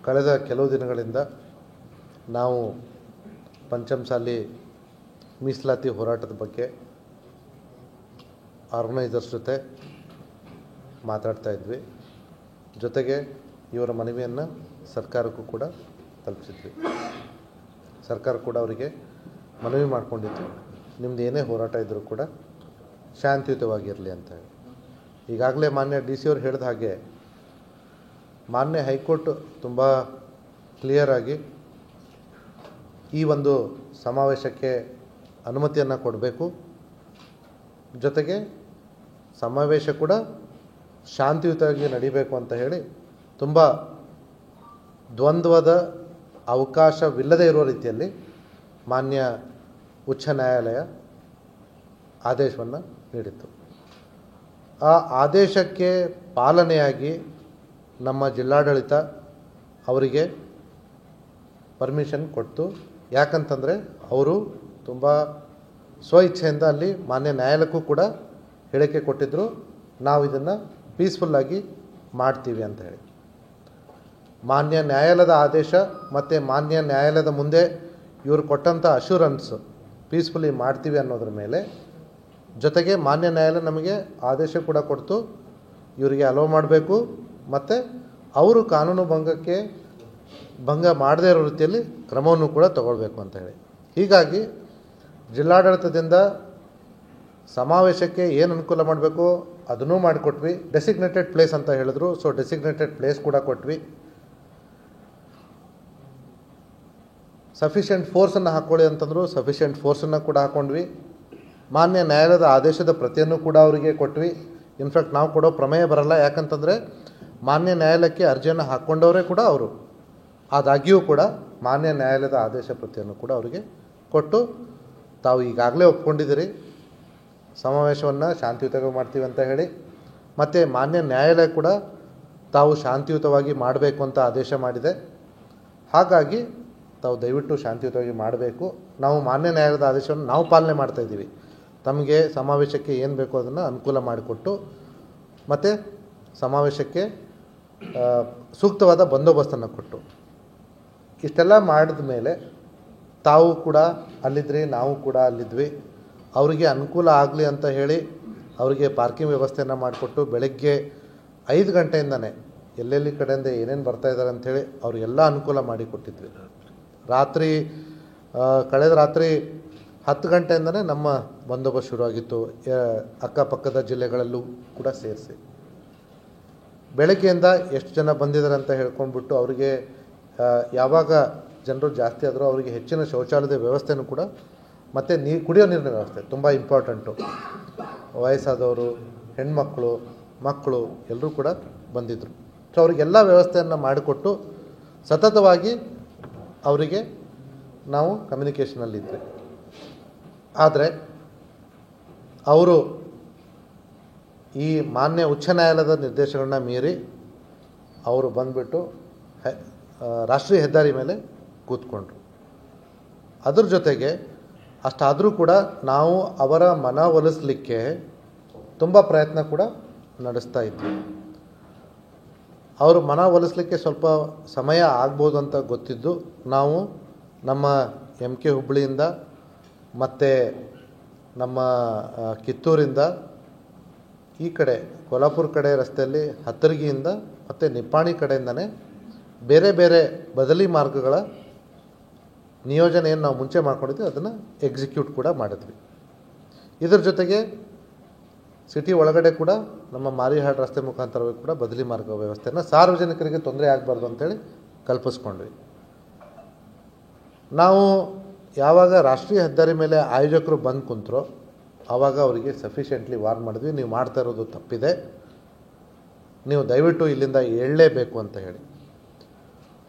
ಕಳೆದ ಕೆಲವು ದಿನಗಳಿಂದ ನಾವು ಪಂಚಮಸಾಲಿ ಮೀಸಲಾತಿ ಹೋರಾಟದ ಬಗ್ಗೆ ಆರ್ಗನೈಸರ್ಸ್ ಜೊತೆ ಮಾತಾಡ್ತಾ ಇದ್ವಿ. ಜೊತೆಗೆ ಇವರ ಮನವಿಯನ್ನು ಸರ್ಕಾರಕ್ಕೂ ಕೂಡ ತಲುಪಿಸಿದ್ವಿ. ಸರ್ಕಾರ ಕೂಡ ಅವರಿಗೆ ಮನವಿ ಮಾಡಿಕೊಂಡಿತ್ತು, ನಿಮ್ಮದು ಏನೇ ಹೋರಾಟ ಇದ್ದರೂ ಕೂಡ ಶಾಂತಿಯುತವಾಗಿರಲಿ ಅಂತ ಹೇಳಿ. ಈಗಾಗಲೇ ಮಾನ್ಯ ಡಿ ಸಿ ಅವರು ಹೇಳಿದ ಹಾಗೆ ಮಾನ್ಯ ಹೈಕೋರ್ಟ್ ತುಂಬ ಕ್ಲಿಯರಾಗಿ ಈ ಒಂದು ಸಮಾವೇಶಕ್ಕೆ ಅನುಮತಿಯನ್ನು ಕೊಡಬೇಕು, ಜೊತೆಗೆ ಸಮಾವೇಶ ಕೂಡ ಶಾಂತಿಯುತವಾಗಿ ನಡೀಬೇಕು ಅಂತ ಹೇಳಿ ತುಂಬ ದ್ವಂದ್ವದ ಅವಕಾಶವಿಲ್ಲದೆ ಇರುವ ರೀತಿಯಲ್ಲಿ ಮಾನ್ಯ ಉಚ್ಚ ನ್ಯಾಯಾಲಯ ಆದೇಶವನ್ನು ನೀಡಿತ್ತು. ಆ ಆದೇಶಕ್ಕೆ ಪಾಲನೆಯಾಗಿ ನಮ್ಮ ಜಿಲ್ಲಾಡಳಿತ ಅವರಿಗೆ ಪರ್ಮಿಷನ್ ಕೊಟ್ಟು, ಯಾಕಂತಂದರೆ ಅವರು ತುಂಬ ಸ್ವಇಚ್ಛೆಯಿಂದ ಅಲ್ಲಿ ಮಾನ್ಯ ನ್ಯಾಯಾಲಯಕ್ಕೂ ಕೂಡ ಹೇಳಿಕೆ ಕೊಟ್ಟಿದ್ದರು, ನಾವು ಇದನ್ನು ಪೀಸ್ಫುಲ್ಲಾಗಿ ಮಾಡ್ತೀವಿ ಅಂತ ಹೇಳಿ. ಮಾನ್ಯ ನ್ಯಾಯಾಲಯದ ಆದೇಶ ಮತ್ತು ಮಾನ್ಯ ನ್ಯಾಯಾಲಯದ ಮುಂದೆ ಇವರು ಕೊಟ್ಟಂಥ ಅಶ್ಯೂರೆನ್ಸ್ ಪೀಸ್ಫುಲ್ಲಿ ಮಾಡ್ತೀವಿ ಅನ್ನೋದ್ರ ಮೇಲೆ, ಜೊತೆಗೆ ಮಾನ್ಯ ನ್ಯಾಯಾಲಯ ನಮಗೆ ಆದೇಶ ಕೂಡ ಕೊಡ್ತು, ಇವರಿಗೆ ಅಲೋ ಮಾಡಬೇಕು ಮತ್ತು ಅವರು ಕಾನೂನು ಭಂಗ ಮಾಡದೇ ಇರೋ ರೀತಿಯಲ್ಲಿ ಕ್ರಮವನ್ನು ಕೂಡ ತಗೊಳ್ಬೇಕು ಅಂತ ಹೇಳಿ. ಹೀಗಾಗಿ ಜಿಲ್ಲಾಡಳಿತದಿಂದ ಸಮಾವೇಶಕ್ಕೆ ಏನು ಅನುಕೂಲ ಮಾಡಬೇಕು ಅದನ್ನೂ ಮಾಡಿಕೊಟ್ವಿ. ಡೆಸಿಗ್ನೇಟೆಡ್ ಪ್ಲೇಸ್ ಅಂತ ಹೇಳಿದ್ರು, ಸೊ ಡೆಸಿಗ್ನೇಟೆಡ್ ಪ್ಲೇಸ್ ಕೂಡ ಕೊಟ್ವಿ. ಸಫಿಷಿಯೆಂಟ್ ಫೋರ್ಸನ್ನು ಹಾಕ್ಕೊಳ್ಳಿ ಅಂತಂದರು, ಸಫಿಷಿಯೆಂಟ್ ಫೋರ್ಸನ್ನು ಕೂಡ ಹಾಕ್ಕೊಂಡ್ವಿ. ಮಾನ್ಯ ನ್ಯಾಯಾಲಯದ ಆದೇಶದ ಪ್ರತಿಯನ್ನು ಕೂಡ ಅವರಿಗೆ ಕೊಟ್ವಿ. ಇನ್ಫ್ಯಾಕ್ಟ್ ನಾವು ಕೊಡೋ ಪ್ರಮೇಯ ಬರಲ್ಲ, ಯಾಕಂತಂದರೆ ಮಾನ್ಯ ನ್ಯಾಯಾಲಯಕ್ಕೆ ಅರ್ಜಿಯನ್ನು ಹಾಕ್ಕೊಂಡವರೇ ಕೂಡ ಅವರು. ಆದಾಗ್ಯೂ ಕೂಡ ಮಾನ್ಯ ನ್ಯಾಯಾಲಯದ ಆದೇಶ ಪ್ರತಿಯನ್ನು ಕೂಡ ಅವರಿಗೆ ಕೊಟ್ಟು, ತಾವು ಈಗಾಗಲೇ ಒಪ್ಕೊಂಡಿದ್ದೀರಿ ಸಮಾವೇಶವನ್ನು ಶಾಂತಿಯುತವಾಗಿ ಮಾಡ್ತೀವಿ ಅಂತ ಹೇಳಿ, ಮತ್ತು ಮಾನ್ಯ ನ್ಯಾಯಾಲಯ ಕೂಡ ತಾವು ಶಾಂತಿಯುತವಾಗಿ ಮಾಡಬೇಕು ಅಂತ ಆದೇಶ ಮಾಡಿದೆ. ಹಾಗಾಗಿ ತಾವು ದಯವಿಟ್ಟು ಶಾಂತಿಯುತವಾಗಿ ಮಾಡಬೇಕು. ನಾವು ಮಾನ್ಯ ನ್ಯಾಯಾಲಯದ ಆದೇಶವನ್ನು ನಾವು ಪಾಲನೆ ಮಾಡ್ತಾಯಿದ್ದೀವಿ. ತಮಗೆ ಸಮಾವೇಶಕ್ಕೆ ಏನು ಬೇಕೋ ಅದನ್ನು ಅನುಕೂಲ ಮಾಡಿಕೊಟ್ಟು ಮತ್ತು ಸಮಾವೇಶಕ್ಕೆ ಸೂಕ್ತವಾದ ಬಂದೋಬಸ್ತನ್ನು ಕೊಟ್ಟು, ಇಷ್ಟೆಲ್ಲ ಮಾಡಿದ ಮೇಲೆ ತಾವು ಕೂಡ ಅಲ್ಲಿದ್ರಿ, ನಾವು ಕೂಡ ಅಲ್ಲಿದ್ವಿ. ಅವರಿಗೆ ಅನುಕೂಲ ಆಗಲಿ ಅಂತ ಹೇಳಿ ಅವರಿಗೆ ಪಾರ್ಕಿಂಗ್ ವ್ಯವಸ್ಥೆಯನ್ನು ಮಾಡಿಕೊಟ್ಟು, ಬೆಳಗ್ಗೆ 5 ಗಂಟೆಯಿಂದನೇ ಎಲ್ಲೆಲ್ಲಿ ಕಡೆಯಿಂದ ಏನೇನು ಬರ್ತಾಯಿದ್ದಾರೆ ಅಂಥೇಳಿ ಅವರಿಗೆಲ್ಲ ಅನುಕೂಲ ಮಾಡಿಕೊಟ್ಟಿದ್ವಿ. ಕಳೆದ ರಾತ್ರಿ 10 ಗಂಟೆಯಿಂದನೇ ನಮ್ಮ ಬಂದೋಬಸ್ತ್ ಶುರುವಾಗಿತ್ತು, ಅಕ್ಕಪಕ್ಕದ ಜಿಲ್ಲೆಗಳಲ್ಲೂ ಕೂಡ ಸೇರಿಸಿ. ಬೆಳಗ್ಗೆಯಿಂದ ಎಷ್ಟು ಜನ ಬಂದಿದ್ದಾರೆ ಅಂತ ಹೇಳ್ಕೊಂಡ್ಬಿಟ್ಟು ಅವರಿಗೆ ಯಾವಾಗ ಜನರು ಜಾಸ್ತಿ ಆದರೂ ಅವರಿಗೆ ಹೆಚ್ಚಿನ ಶೌಚಾಲಯದ ವ್ಯವಸ್ಥೆನೂ ಕೂಡ, ಮತ್ತು ಕುಡಿಯೋ ನೀರಿನ ವ್ಯವಸ್ಥೆ ತುಂಬ ಇಂಪಾರ್ಟೆಂಟು. ವಯಸ್ಸಾದವರು, ಹೆಣ್ಮಕ್ಳು, ಮಕ್ಕಳು ಎಲ್ಲರೂ ಕೂಡ ಬಂದಿದ್ದರು. ಸೊ ಅವರಿಗೆಲ್ಲ ವ್ಯವಸ್ಥೆಯನ್ನು ಮಾಡಿಕೊಟ್ಟು ಸತತವಾಗಿ ಅವರಿಗೆ ನಾವು ಕಮ್ಯುನಿಕೇಷನಲ್ಲಿದ್ವಿ. ಆದರೆ ಅವರು ಈ ಮಾನ್ಯ ಉಚ್ಚ ನ್ಯಾಯಾಲಯದ ನಿರ್ದೇಶನಗಳನ್ನ ಮೀರಿ ಅವರು ಬಂದುಬಿಟ್ಟು ರಾಷ್ಟ್ರೀಯ ಹೆದ್ದಾರಿ ಮೇಲೆ ಕೂತ್ಕೊಂಡ್ರು. ಅದ್ರ ಜೊತೆಗೆ ಅಷ್ಟಾದರೂ ಕೂಡ ನಾವು ಅವರ ಮನವೊಲಿಸಲಿಕ್ಕೆ ತುಂಬ ಪ್ರಯತ್ನ ಕೂಡ ನಡೆಸ್ತಾ ಇದ್ವಿ. ಅವರು ಮನವೊಲಿಸಲಿಕ್ಕೆ ಸ್ವಲ್ಪ ಸಮಯ ಆಗ್ಬೋದು ಅಂತ ಗೊತ್ತಿದ್ದು ನಾವು ನಮ್ಮ MK ಹುಬ್ಬಳ್ಳಿಯಿಂದ ಮತ್ತು ನಮ್ಮ ಕಿತ್ತೂರಿಂದ ಈ ಕಡೆ ಕೊಲ್ಹಾಪುರ ಕಡೆ ರಸ್ತೆಯಲ್ಲಿ ಹತ್ತರ್ಗಿಯಿಂದ ಮತ್ತು ನಿಪ್ಪಾಣಿ ಕಡೆಯಿಂದನೇ ಬೇರೆ ಬೇರೆ ಬದಲಿ ಮಾರ್ಗಗಳ ನಿಯೋಜನೆಯನ್ನು ನಾವು ಮುಂಚೆ ಮಾಡ್ಕೊಂಡಿದ್ವಿ, ಅದನ್ನು ಎಕ್ಸಿಕ್ಯೂಟ್ ಕೂಡ ಮಾಡಿದ್ವಿ. ಇದರ ಜೊತೆಗೆ ಸಿಟಿ ಒಳಗಡೆ ಕೂಡ ನಮ್ಮ ಮಾರಿಹಾಳ್ ರಸ್ತೆ ಮುಖಾಂತರವಾಗಿ ಕೂಡ ಬದಲಿ ಮಾರ್ಗ ವ್ಯವಸ್ಥೆಯನ್ನು ಸಾರ್ವಜನಿಕರಿಗೆ ತೊಂದರೆ ಆಗಬಾರ್ದು ಅಂತೇಳಿ ಕಲ್ಪಿಸ್ಕೊಂಡ್ವಿ. ನಾವು ಯಾವಾಗ ರಾಷ್ಟ್ರೀಯ ಹೆದ್ದಾರಿ ಮೇಲೆ ಆಯೋಜಕರು ಬಂದು ಕುಂತರೋ ಆವಾಗ ಅವರಿಗೆ ಸಫಿಷಿಯೆಂಟ್ಲಿ ವಾರ್ನ್ ಮಾಡಿದ್ವಿ, ನೀವು ಮಾಡ್ತಾ ಇರೋದು ತಪ್ಪಿದೆ, ನೀವು ದಯವಿಟ್ಟು ಇಲ್ಲಿಂದ ಏಳಲೇಬೇಕು ಅಂತ ಹೇಳಿ.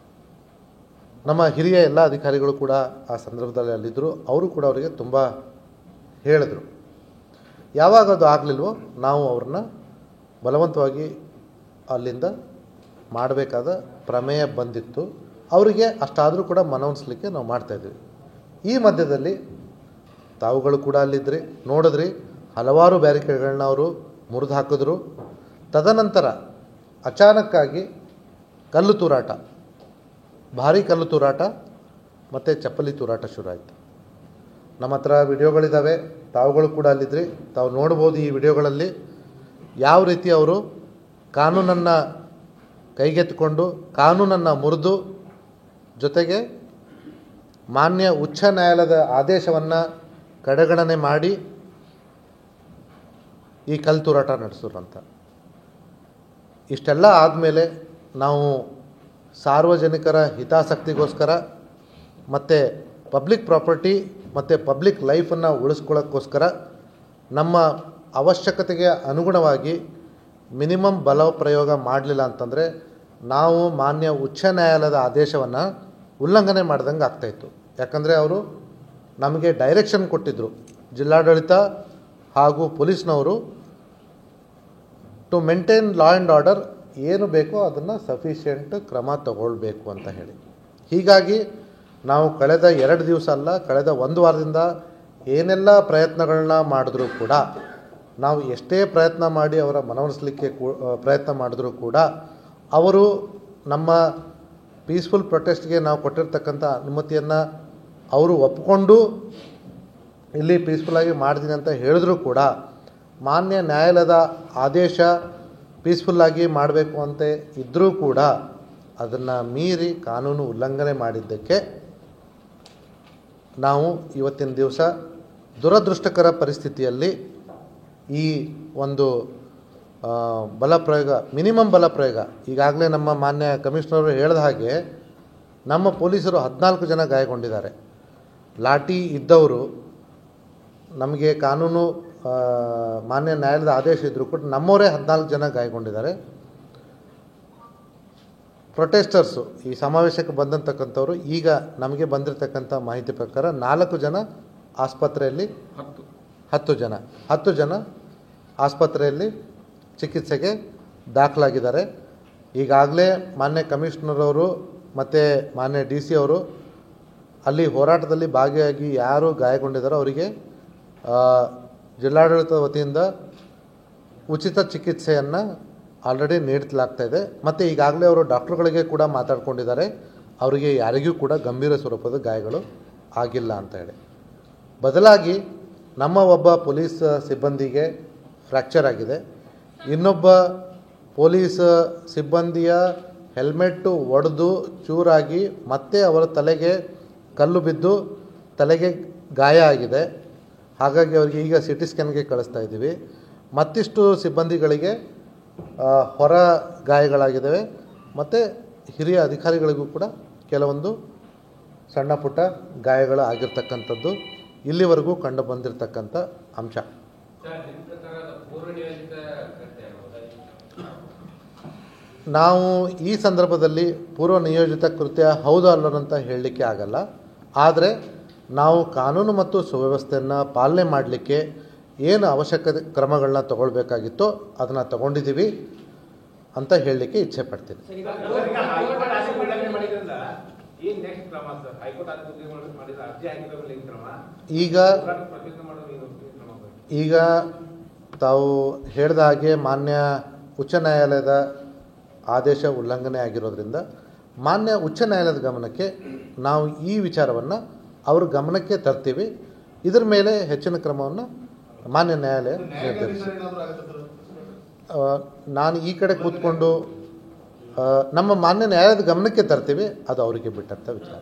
ನಮ್ಮ ಹಿರಿಯ ಎಲ್ಲ ಅಧಿಕಾರಿಗಳು ಕೂಡ ಆ ಸಂದರ್ಭದಲ್ಲಿ ಅಲ್ಲಿದ್ದರು, ಅವರು ಕೂಡ ಅವರಿಗೆ ತುಂಬ ಹೇಳಿದ್ರು. ಯಾವಾಗ ಅದು ಆಗಲಿಲ್ವೋ ನಾವು ಅವ್ರನ್ನ ಬಲವಂತವಾಗಿ ಅಲ್ಲಿಂದ ಮಾಡಬೇಕಾದ ಪ್ರಮೇಯ ಬಂದಿತ್ತು. ಅವರಿಗೆ ಅಷ್ಟಾದರೂ ಕೂಡ ಮನವೊಲಿಸಲಿಕ್ಕೆ ನಾವು ಮಾಡ್ತಾಯಿದ್ವಿ. ಈ ಮಧ್ಯದಲ್ಲಿ ತಾವುಗಳು ಕೂಡ ಅಲ್ಲಿದ್ರಿ, ನೋಡಿದ್ರಿ, ಹಲವಾರು ಬ್ಯಾರಿಕೇಡ್ಗಳನ್ನ ಅವರು ಮುರಿದು ಹಾಕಿದ್ರು. ತದನಂತರ ಅಚಾನಕ್ಕಾಗಿ ಕಲ್ಲು ತೂರಾಟ ಭಾರೀ ಕಲ್ಲು ತೂರಾಟ ಮತ್ತು ಚಪ್ಪಲಿ ತೂರಾಟ ಶುರು ಆಯಿತು. ನಮ್ಮ ಹತ್ರ ವಿಡಿಯೋಗಳಿದ್ದಾವೆ, ತಾವುಗಳು ಕೂಡ ಅಲ್ಲಿದ್ರಿ, ತಾವು ನೋಡ್ಬೋದು ಈ ವಿಡಿಯೋಗಳಲ್ಲಿ ಯಾವ ರೀತಿ ಅವರು ಕಾನೂನನ್ನು ಕೈಗೆತ್ತಿಕೊಂಡು ಕಾನೂನನ್ನು ಮುರಿದು, ಜೊತೆಗೆ ಮಾನ್ಯ ಉಚ್ಚ ನ್ಯಾಯಾಲಯದ ಆದೇಶವನ್ನು ಕಡೆಗಣನೆ ಮಾಡಿ ಈ ಕಲ್ಲು ತೂರಾಟ ನಡೆಸಿದ್ರಂತ. ಇಷ್ಟೆಲ್ಲ ಆದಮೇಲೆ ನಾವು ಸಾರ್ವಜನಿಕರ ಹಿತಾಸಕ್ತಿಗೋಸ್ಕರ ಮತ್ತು ಪಬ್ಲಿಕ್ ಪ್ರಾಪರ್ಟಿ ಮತ್ತು ಪಬ್ಲಿಕ್ ಲೈಫನ್ನು ಉಳಿಸ್ಕೊಳ್ಳೋಕ್ಕೋಸ್ಕರ ನಮ್ಮ ಅವಶ್ಯಕತೆಗೆ ಅನುಗುಣವಾಗಿ ಮಿನಿಮಮ್ ಬಲ ಪ್ರಯೋಗ ಮಾಡಲಿಲ್ಲ ಅಂತಂದರೆ ನಾವು ಮಾನ್ಯ ಉಚ್ಚ ನ್ಯಾಯಾಲಯದ ಆದೇಶವನ್ನು ಉಲ್ಲಂಘನೆ ಮಾಡ್ದಂಗೆ ಆಗ್ತಾಯಿತ್ತು. ಯಾಕಂದರೆ ಅವರು ನಮಗೆ ಡೈರೆಕ್ಷನ್ ಕೊಟ್ಟಿದ್ದರು, ಜಿಲ್ಲಾಡಳಿತ ಹಾಗೂ ಪೊಲೀಸ್ನವರು, to maintain law and order ಏನು ಬೇಕೋ ಅದನ್ನು ಸಫಿಷಿಯೆಂಟ್ ಕ್ರಮ ತಗೊಳ್ಬೇಕು ಅಂತ ಹೇಳಿ. ಹೀಗಾಗಿ ನಾವು ಕಳೆದ 2 ದಿವಸ ಅಲ್ಲ, ಕಳೆದ 1 ವಾರದಿಂದ ಏನೆಲ್ಲ ಪ್ರಯತ್ನಗಳನ್ನ ಮಾಡಿದ್ರೂ ಕೂಡ, ನಾವು ಎಷ್ಟೇ ಪ್ರಯತ್ನ ಮಾಡಿ ಅವರ ಮನವೊಲಿಸಲಿಕ್ಕೆ ಪ್ರಯತ್ನ ಮಾಡಿದ್ರೂ ಕೂಡ ಅವರು ನಮ್ಮ ಪೀಸ್ಫುಲ್ ಪ್ರೊಟೆಸ್ಟ್ಗೆ ನಾವು ಕೊಟ್ಟಿರ್ತಕ್ಕಂಥ ಅನುಮತಿಯನ್ನು ಅವರು ಒಪ್ಪಿಕೊಂಡು ಇಲ್ಲಿ ಪೀಸ್ಫುಲ್ಲಾಗಿ ಮಾಡ್ತೀನಿ ಅಂತ ಹೇಳಿದ್ರು ಕೂಡ, ಮಾನ್ಯ ನ್ಯಾಯಾಲಯದ ಆದೇಶ ಪೀಸ್ಫುಲ್ಲಾಗಿ ಮಾಡಬೇಕು ಅಂತ ಇದ್ದರೂ ಕೂಡ ಅದನ್ನು ಮೀರಿ ಕಾನೂನು ಉಲ್ಲಂಘನೆ ಮಾಡಿದ್ದಕ್ಕೆ ನಾವು ಇವತ್ತಿನ ದಿವಸ ದುರದೃಷ್ಟಕರ ಪರಿಸ್ಥಿತಿಯಲ್ಲಿ ಈ ಒಂದು ಬಲಪ್ರಯೋಗ, ಮಿನಿಮಮ್ ಬಲಪ್ರಯೋಗ, ಈಗಾಗಲೇ ನಮ್ಮ ಮಾನ್ಯ ಕಮಿಷನರು ಹೇಳಿದ ಹಾಗೆ ನಮ್ಮ ಪೊಲೀಸರು 14 ಜನ ಗಾಯಗೊಂಡಿದ್ದಾರೆ. ಲಾಠಿ ಇದ್ದವರು ನಮಗೆ ಕಾನೂನು ಮಾನ್ಯ ನ್ಯಾಯಾಲಯದ ಆದೇಶ ಇದ್ದರೂ ಕೂಡ ನಮ್ಮವರೇ 14 ಜನ ಗಾಯಗೊಂಡಿದ್ದಾರೆ. ಪ್ರೊಟೆಸ್ಟರ್ಸು, ಈ ಸಮಾವೇಶಕ್ಕೆ ಬಂದಂತಕ್ಕಂಥವ್ರು, ಈಗ ನಮಗೆ ಬಂದಿರತಕ್ಕಂಥ ಮಾಹಿತಿ ಪ್ರಕಾರ 4 ಜನ ಆಸ್ಪತ್ರೆಯಲ್ಲಿ, 10 ಜನ ಆಸ್ಪತ್ರೆಯಲ್ಲಿ ಚಿಕಿತ್ಸೆಗೆ ದಾಖಲಾಗಿದ್ದಾರೆ. ಈಗಾಗಲೇ ಮಾನ್ಯ ಕಮಿಷನರವರು ಮತ್ತು ಮಾನ್ಯ DC ಅವರು ಅಲ್ಲಿ ಹೋರಾಟದಲ್ಲಿ ಭಾಗಿಯಾಗಿ ಯಾರು ಗಾಯಗೊಂಡಿದ್ದಾರೋ ಅವರಿಗೆ ಜಿಲ್ಲಾಡಳಿತದ ವತಿಯಿಂದ ಉಚಿತ ಚಿಕಿತ್ಸೆಯನ್ನು ಆಲ್ರೆಡಿ ನೀಡಲಾಗ್ತಾಯಿದೆ. ಮತ್ತು ಈಗಾಗಲೇ ಅವರು ಡಾಕ್ಟ್ರುಗಳಿಗೆ ಕೂಡ ಮಾತಾಡ್ಕೊಂಡಿದ್ದಾರೆ, ಅವರಿಗೆ ಯಾರಿಗೂ ಕೂಡ ಗಂಭೀರ ಸ್ವರೂಪದ ಗಾಯಗಳು ಆಗಿಲ್ಲ ಅಂತ ಹೇಳಿ. ಬದಲಾಗಿ ನಮ್ಮ ಒಬ್ಬ ಪೊಲೀಸ್ ಸಿಬ್ಬಂದಿಗೆ ಫ್ರ್ಯಾಕ್ಚರ್ ಆಗಿದೆ, ಇನ್ನೊಬ್ಬ ಪೊಲೀಸ್ ಸಿಬ್ಬಂದಿಯ ಹೆಲ್ಮೆಟ್ಟು ಒಡೆದು ಚೂರಾಗಿ ಮತ್ತೆ ಅವರ ತಲೆಗೆ ಕಲ್ಲು ಬಿದ್ದು ತಲೆಗೆ ಗಾಯ ಆಗಿದೆ. ಹಾಗಾಗಿ ಅವರಿಗೆ ಈಗ CT ಸ್ಕ್ಯಾನ್ಗೆ ಕಳಿಸ್ತಾ ಇದ್ದೀವಿ. ಮತ್ತಿಷ್ಟು ಸಿಬ್ಬಂದಿಗಳಿಗೆ ಹೊರ ಗಾಯಗಳಾಗಿದ್ದಾವೆ ಮತ್ತು ಹಿರಿಯ ಅಧಿಕಾರಿಗಳಿಗೂ ಕೂಡ ಕೆಲವೊಂದು ಸಣ್ಣ ಪುಟ್ಟ ಗಾಯಗಳು ಆಗಿರ್ತಕ್ಕಂಥದ್ದು ಇಲ್ಲಿವರೆಗೂ ಕಂಡು ಬಂದಿರತಕ್ಕಂಥ ಅಂಶ. ನಾವು ಈ ಸಂದರ್ಭದಲ್ಲಿ ಪೂರ್ವ ನಿಯೋಜಿತ ಕೃತ್ಯ ಹೌದು ಅಲ್ಲದಂತ ಹೇಳಲಿಕ್ಕೆ ಆಗಲ್ಲ. ಆದರೆ ನಾವು ಕಾನೂನು ಮತ್ತು ಸುವ್ಯವಸ್ಥೆಯನ್ನು ಪಾಲನೆ ಮಾಡಲಿಕ್ಕೆ ಏನು ಅವಶ್ಯಕತೆ ಕ್ರಮಗಳನ್ನ ತಗೊಳ್ಬೇಕಾಗಿತ್ತೋ ಅದನ್ನು ತಗೊಂಡಿದ್ದೀವಿ ಅಂತ ಹೇಳಲಿಕ್ಕೆ ಇಚ್ಛೆ ಪಡ್ತೀನಿ. ಈಗ ತಾವು ಹೇಳಿದ ಹಾಗೆ ಮಾನ್ಯ ಉಚ್ಚ ನ್ಯಾಯಾಲಯದ ಆದೇಶ ಉಲ್ಲಂಘನೆ ಆಗಿರೋದ್ರಿಂದ ಮಾನ್ಯ ಉಚ್ಚ ನ್ಯಾಯಾಲಯದ ಗಮನಕ್ಕೆ ನಾವು ಈ ವಿಚಾರವನ್ನು ಅವ್ರ ಗಮನಕ್ಕೆ ತರ್ತೀವಿ. ಇದರ ಮೇಲೆ ಹೆಚ್ಚಿನ ಕ್ರಮವನ್ನು ಮಾನ್ಯ ನ್ಯಾಯಾಲಯ ನಿರ್ಧರಿಸಿ. ನಾನು ಈ ಕಡೆ ಕೂತ್ಕೊಂಡು ನಮ್ಮ ಮಾನ್ಯ ನ್ಯಾಯಾಲಯದ ಗಮನಕ್ಕೆ ತರ್ತೀವಿ, ಅದು ಅವರಿಗೆ ಬಿಟ್ಟಂಥ ವಿಚಾರ.